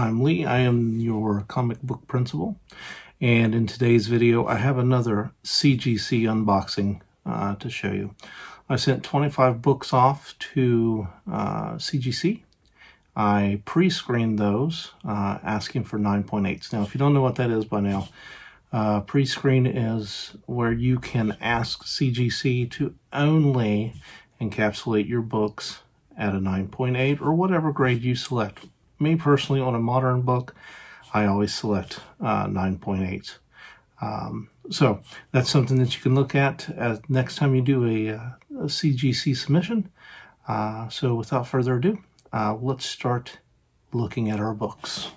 I'm Lee. I am your comic book principal, and in today's video I have another CGC unboxing to show you. I sent 25 books off to CGC. I pre-screened those asking for 9.8s. Now if you don't know what that is by now, pre-screen is where you can ask CGC to only encapsulate your books at a 9.8 or whatever grade you select. Me personally, on a modern book, I always select 9.8. So that's something that you can look at next time you do a CGC submission. So without further ado, let's start looking at our books.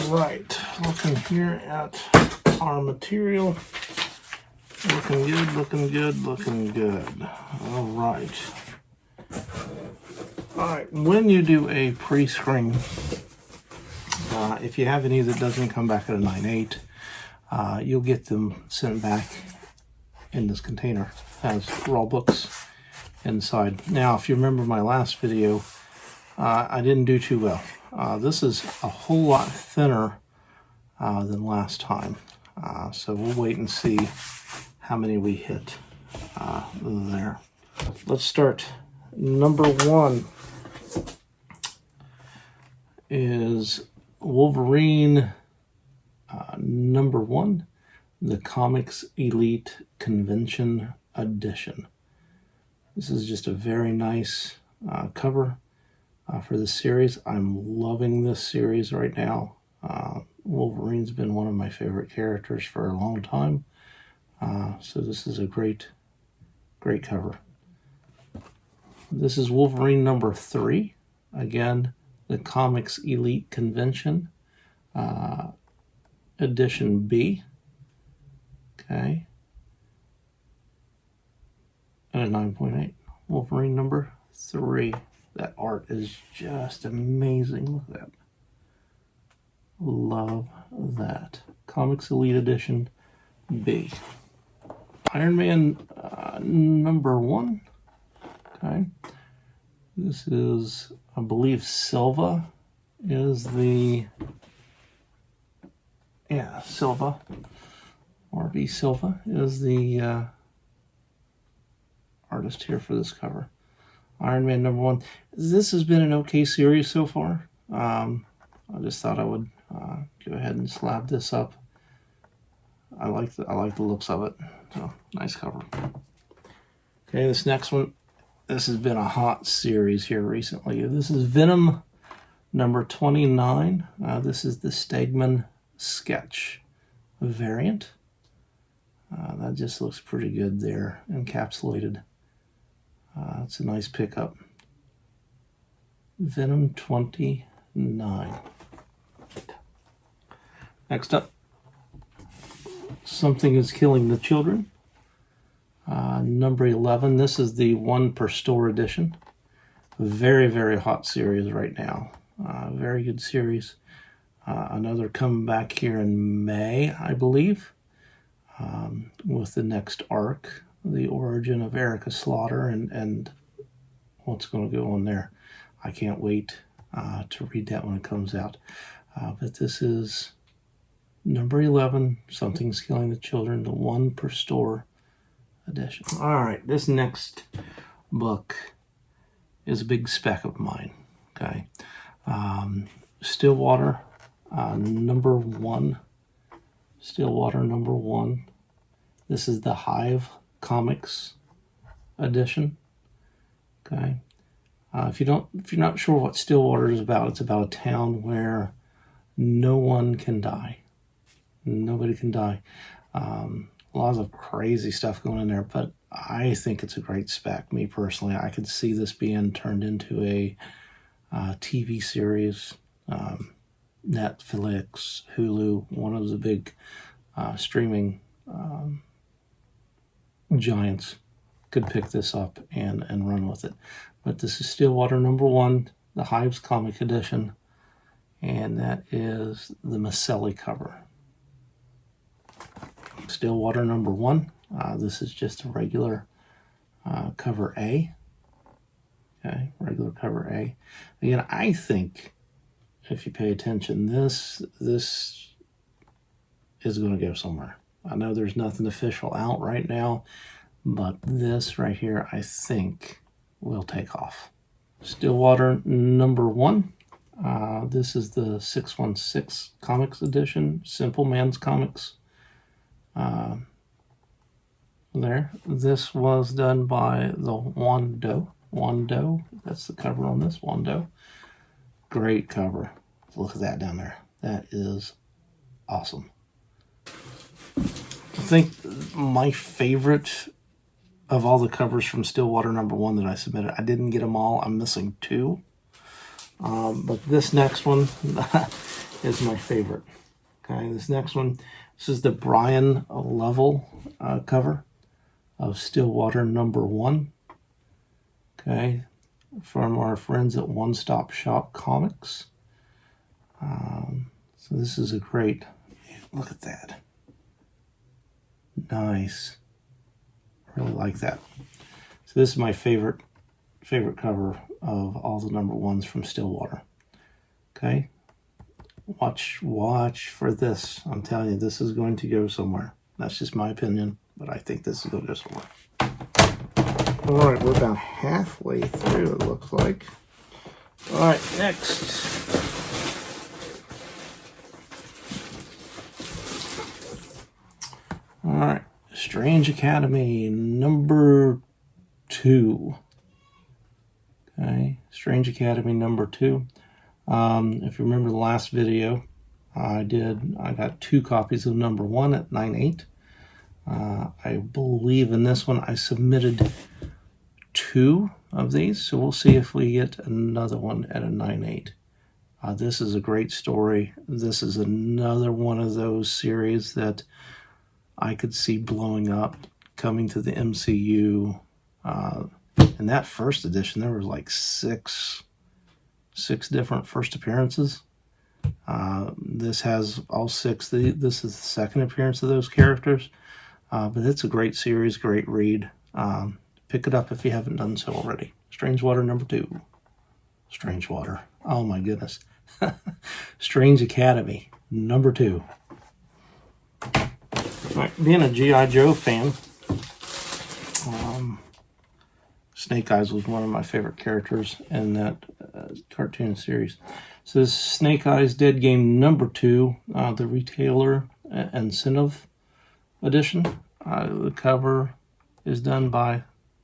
Alright, looking here at our material. Looking good, looking good, looking good. Alright. Alright, when you do a pre-screen, if you have any that doesn't come back at a 9.8, you'll get them sent back in this container as raw books inside. Now, if you remember my last video, I didn't do too well. This is a whole lot thinner than last time, so we'll wait and see how many we hit there. Let's start. Number one is Wolverine #1, the Comics Elite Convention Edition. This is just a very nice cover for the series. I'm loving this series right now. Wolverine's been one of my favorite characters for a long time. So this is a great cover. This is Wolverine #3. Again, the Comics Elite Convention Edition B. Okay. And a 9.8. Wolverine #3. That art is just amazing. Look at that. Love that. Comics Elite Edition B. Iron Man #1. Okay. This is, I believe, Silva is the... Yeah, Silva. R.V. Silva is the artist here for this cover. Iron Man #1. This has been an okay series so far. I just thought I would go ahead and slab this up. I like the looks of it. So nice cover. Okay, this next one. This has been a hot series here recently. This is Venom #29. This is the Stegman sketch variant. That just looks pretty good there, encapsulated. It's a nice pickup. Venom 29. Next up, Something is Killing the Children. #11. This is the 1 per store edition. Very, very hot series right now. Very good series. Another coming back here in May, I believe, with the next arc. The origin of Erica Slaughter and what's going to go on there. I can't wait to read that when it comes out. But this is #11, Something's Killing the Children, the 1 per store edition. All right, this next book is a big spec of mine. Okay, Stillwater #1. Stillwater #1. This is the Hive Comics edition. Okay. If you're not sure what Stillwater is about, it's about a town where no one can die. Nobody can die. Lots of crazy stuff going in there, but I think it's a great spec. Me personally, I could see this being turned into a TV series. Netflix, Hulu, one of the big streaming giants could pick this up and run with it. But this is Stillwater #1, the Hives Comic Edition, and that is the Maselli cover. Stillwater #1. This is just a regular cover A. Okay, regular cover A. Again, I think if you pay attention, this is going to go somewhere. I know there's nothing official out right now, but this right here, I think, will take off. Stillwater #1. This is the 616 Comics Edition, Simple Man's Comics. There. This was done by the Wando. Wando. That's the cover on this. Wando. Great cover. Look at that down there. That is awesome. I think my favorite of all the covers from Stillwater #1 that I submitted, I didn't get them all. I'm missing 2. But this next one is my favorite. Okay, this next one, this is the Brian Level cover of Stillwater #1. Okay, from our friends at One Stop Shop Comics. So this is a great, look at that. Nice. Really like that. So this is my favorite cover of all the #1s from Stillwater. Okay, watch for this. I'm telling you, this is going to go somewhere. That's just my opinion, but I think this is going to go somewhere. All right, we're about halfway through, it looks like. All right, next. All right, Strange Academy #2. Okay, Strange Academy #2. If you remember the last video, I got 2 copies of #1 at 9.8. I believe in this one I submitted 2 of these, so we'll see if we get another one at a 9.8. This is a great story. This is another one of those series that I could see blowing up, coming to the MCU. In that first edition, there was like six different first appearances. This has all 6. This is the second appearance of those characters. But it's a great series, great read. Pick it up if you haven't done so already. Strangewater #2. Strangewater. Oh my goodness. Strange Academy #2. Right, being a G.I. Joe fan, Snake Eyes was one of my favorite characters in that cartoon series. So this is Snake Eyes Dead Game #2, the Retailer Incentive Edition. The cover is done by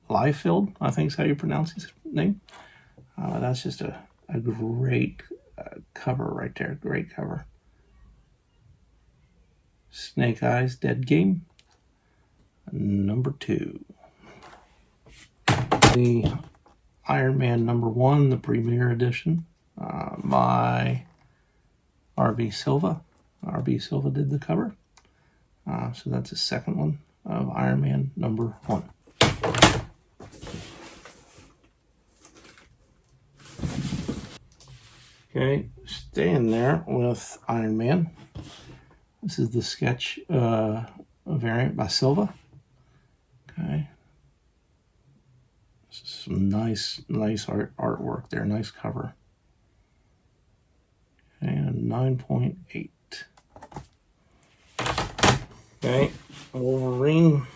Liefeld, I think is how you pronounce his name. That's just a great cover right there. Great cover. Snake Eyes Dead Game #2. The Iron Man #1, the Premiere Edition, by R.B. Silva. R.B. Silva did the cover. So that's the second one of Iron Man #1. Okay, staying there with Iron Man. This is the sketch variant by Silva. Okay. This is some nice artwork there. Nice cover. And 9.8. Okay, Wolverine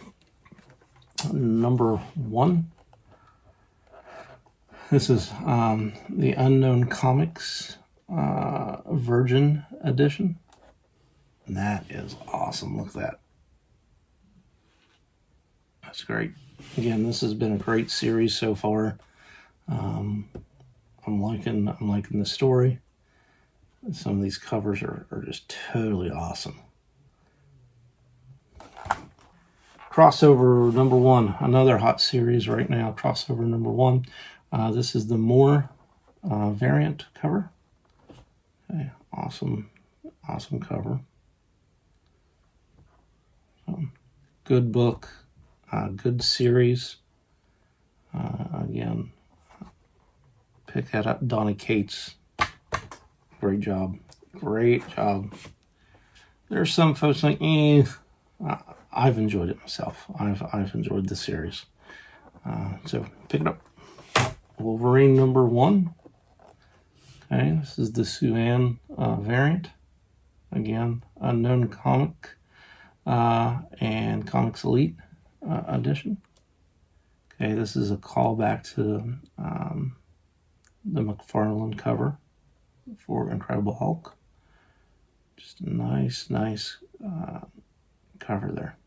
#1. This is the Unknown Comics Virgin Edition. And that is awesome. Look at that. That's great. Again, this has been a great series so far. I'm liking the story. Some of these covers are just totally awesome. Crossover #1, another hot series right now. Crossover #1. This is the Moore variant cover. Okay, awesome cover. Good book, good series. Again, pick that up. Donnie Cates, great job. Great job. There's some folks like, I've enjoyed it myself. I've enjoyed the series. So pick it up. Wolverine #1. Okay, this is the Suan variant. Again, Unknown Comic and Comics Elite edition. Okay, this is a callback to the McFarlane cover for Incredible Hulk. Just a nice cover there.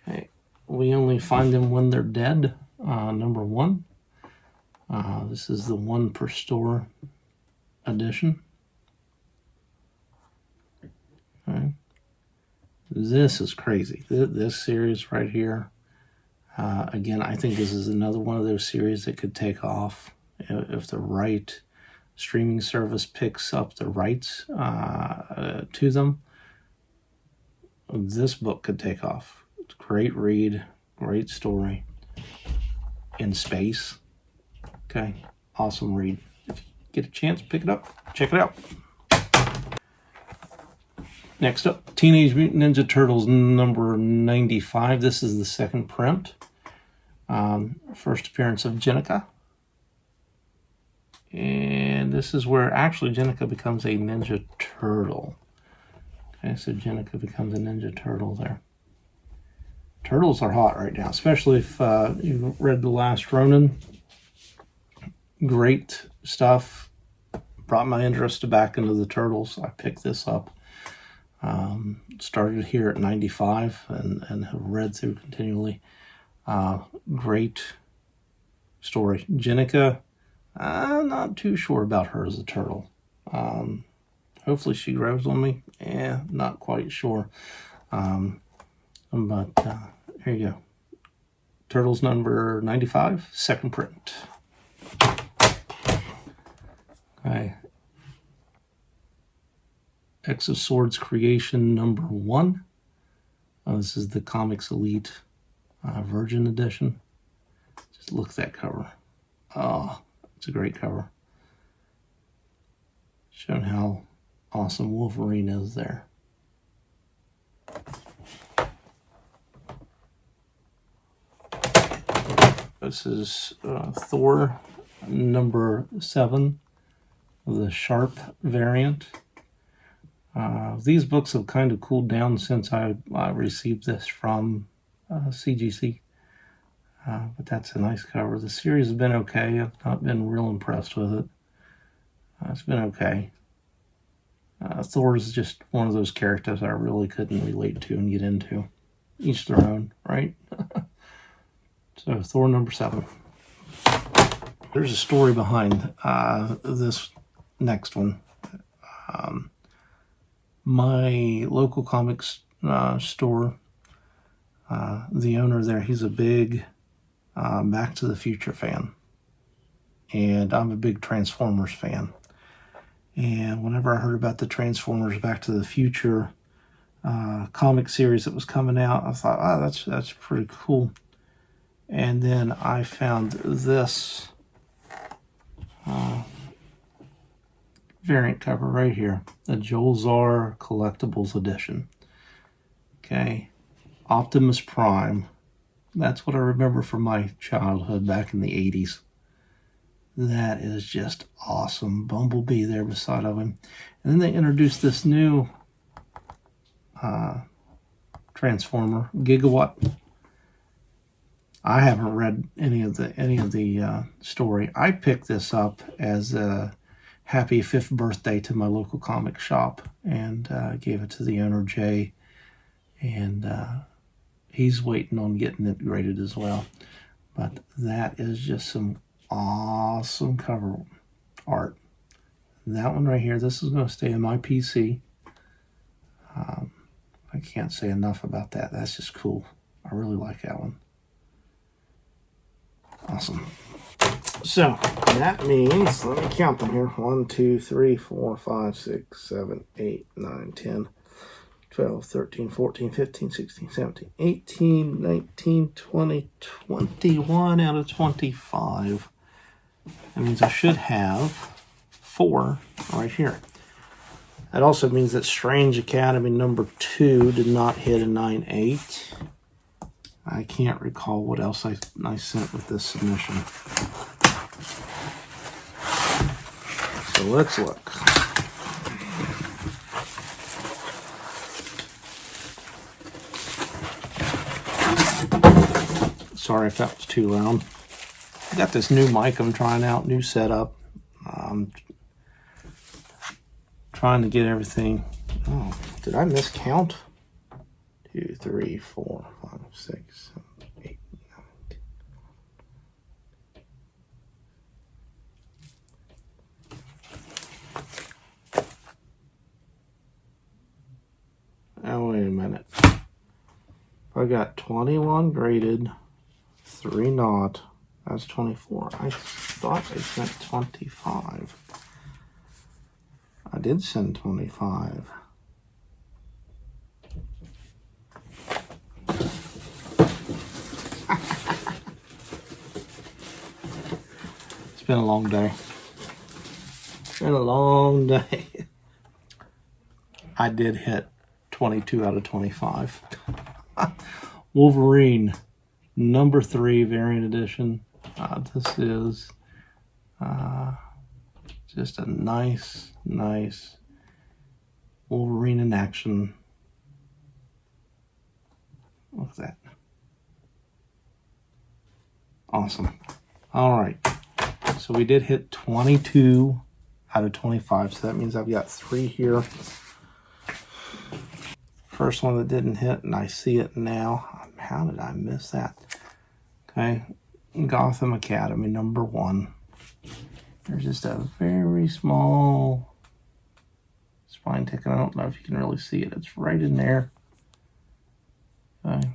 Okay, We Only Find Them When They're Dead, #1. This is the 1 per store edition. Okay. This is crazy. This series right here. Again, I think this is another one of those series that could take off if the right streaming service picks up the rights to them. This book could take off. It's a great read, great story. In space. Okay, awesome read. If you get a chance, pick it up. Check it out. Next up, Teenage Mutant Ninja Turtles #95. This is the 2nd print. First appearance of Jennika. And this is where actually Jennika becomes a Ninja Turtle. Okay, so Jennika becomes a Ninja Turtle there. Turtles are hot right now, especially if you've read The Last Ronin. Great stuff. Brought my interest back into the Turtles. I picked this up. Started here at 95 and have read through continually. Great story. Jennika, I'm not too sure about her as a turtle. Hopefully she grows on me. Not quite sure. But here you go. Turtles #95, 2nd print. Okay. X of Swords Creation #1. This is the Comics Elite Virgin Edition. Just look at that cover. Oh, it's a great cover. Showing how awesome Wolverine is there. This is Thor #7, the Sharp variant. These books have kind of cooled down since I received this from CGC. But that's a nice cover. The series has been okay. I've not been real impressed with it. It's been okay. Thor is just one of those characters I really couldn't relate to and get into. Each their own, right? So Thor #7. There's a story behind this next one. My local comics store, the owner there, he's a big Back to the Future fan. And I'm a big Transformers fan. And whenever I heard about the Transformers Back to the Future comic series that was coming out, I thought, oh, that's pretty cool. And then I found this variant cover right here, the Joel Zar Collectibles Edition. Okay, Optimus Prime. That's what I remember from my childhood back in the 80s. That is just awesome. Bumblebee there beside of him. And then they introduced this new Transformer, Gigawatt. I haven't read any of the story. I picked this up as a happy 5th birthday to my local comic shop and gave it to the owner, Jay. And he's waiting on getting it graded as well. But that is just some awesome cover art. That one right here, this is going to stay in my PC. I can't say enough about that. That's just cool. I really like that one. Awesome. So that means, let me count them here. 1, 2, 3, 4, 5, 6, 7, 8, 9, 10. 12, 13, 14, 15, 16, 17, 18, 19, 20, 21 out of 25. That means I should have 4 right here. That also means that Strange Academy number 2 did not hit a 9.8. I can't recall what else I sent with this submission. So let's look. Sorry if that was too loud. I got this new mic I'm trying out, new setup. Trying to get everything. Oh, did I miscount? 2, 3, 4, 5, 6, 7, 8, 9. Oh, wait a minute. I got 21 graded, 3 not. That's 24. I thought I sent 25. I did send 25. It's been a long day. It's been a long day. I did hit 22 out of 25. Wolverine, number 3 variant edition. This is just a nice Wolverine in action. Look at that. Awesome. All right. So we did hit 22 out of 25. So that means I've got 3 here. First one that didn't hit, and I see it now. How did I miss that? Okay. Gotham Academy, number 1. There's just a very small spine ticket. I don't know if you can really see it. It's right in there. Okay.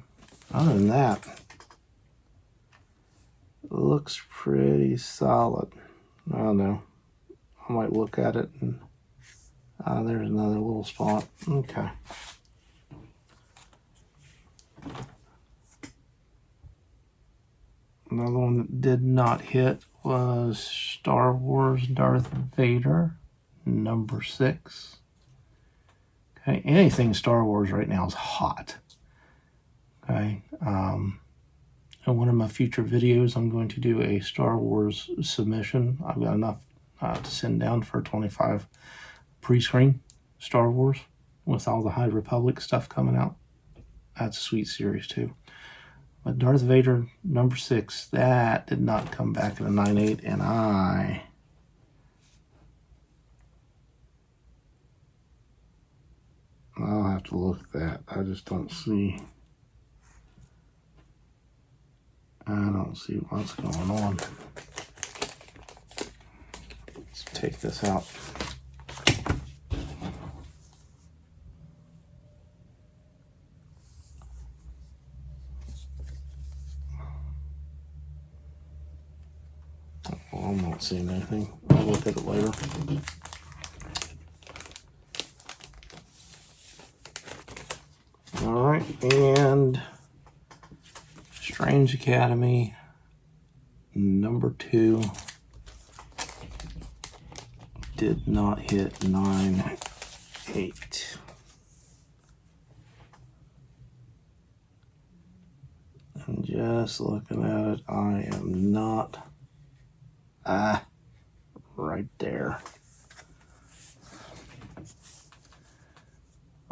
Other than that, it looks pretty solid. I don't know. I might look at it and there's another little spot. Okay. Another one that did not hit was Star Wars Darth Vader, number 6. Okay, anything Star Wars right now is hot. Okay, in one of my future videos, I'm going to do a Star Wars submission. I've got enough to send down for 25 pre-screen Star Wars with all the High Republic stuff coming out. That's a sweet series too. But Darth Vader, number 6, that did not come back at a 9.8, and I'll have to look at that. I just don't see. I don't see what's going on. Let's take this out. Well, I'm not seeing anything. I'll look at it later. All right, and Strange Academy, number 2, did not hit 9.8. And just looking at it, I am not right there.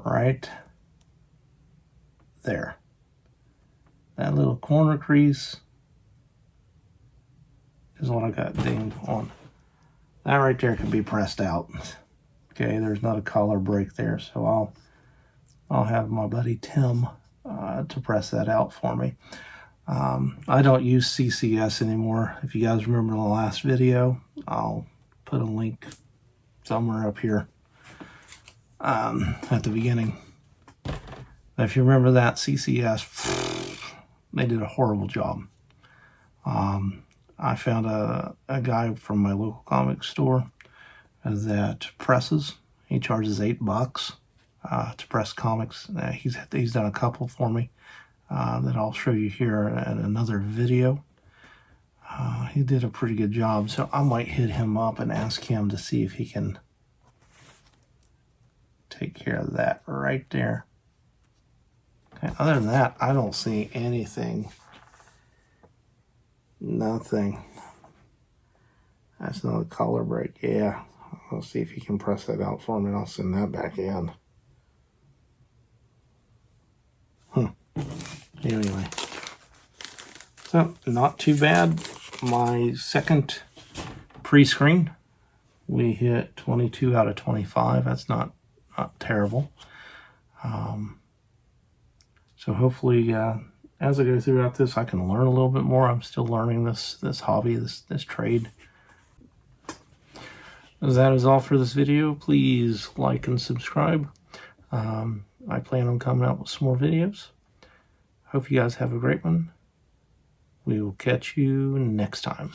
Right there. That little corner crease is what I got dinged on. That right there can be pressed out. Okay, there's not a collar break there, so I'll have my buddy Tim to press that out for me. I don't use CCS anymore. If you guys remember the last video, I'll put a link somewhere up here at the beginning. If you remember that, CCS, they did a horrible job. I found a guy from my local comic store that presses. He charges $8 to press comics. He's done a couple for me that I'll show you here in another video. He did a pretty good job, so I might hit him up and ask him to see if he can take care of that right there. Okay, other than that, I don't see anything. Nothing. That's another color break. Yeah, I'll see if he can press that out for me, and I'll send that back in. Anyway, so not too bad. My second pre-screen, we hit 22 out of 25. That's not terrible. So hopefully, as I go throughout this, I can learn a little bit more. I'm still learning this hobby, this trade. That is all for this video. Please like and subscribe. I plan on coming out with some more videos. Hope you guys have a great one. We will catch you next time.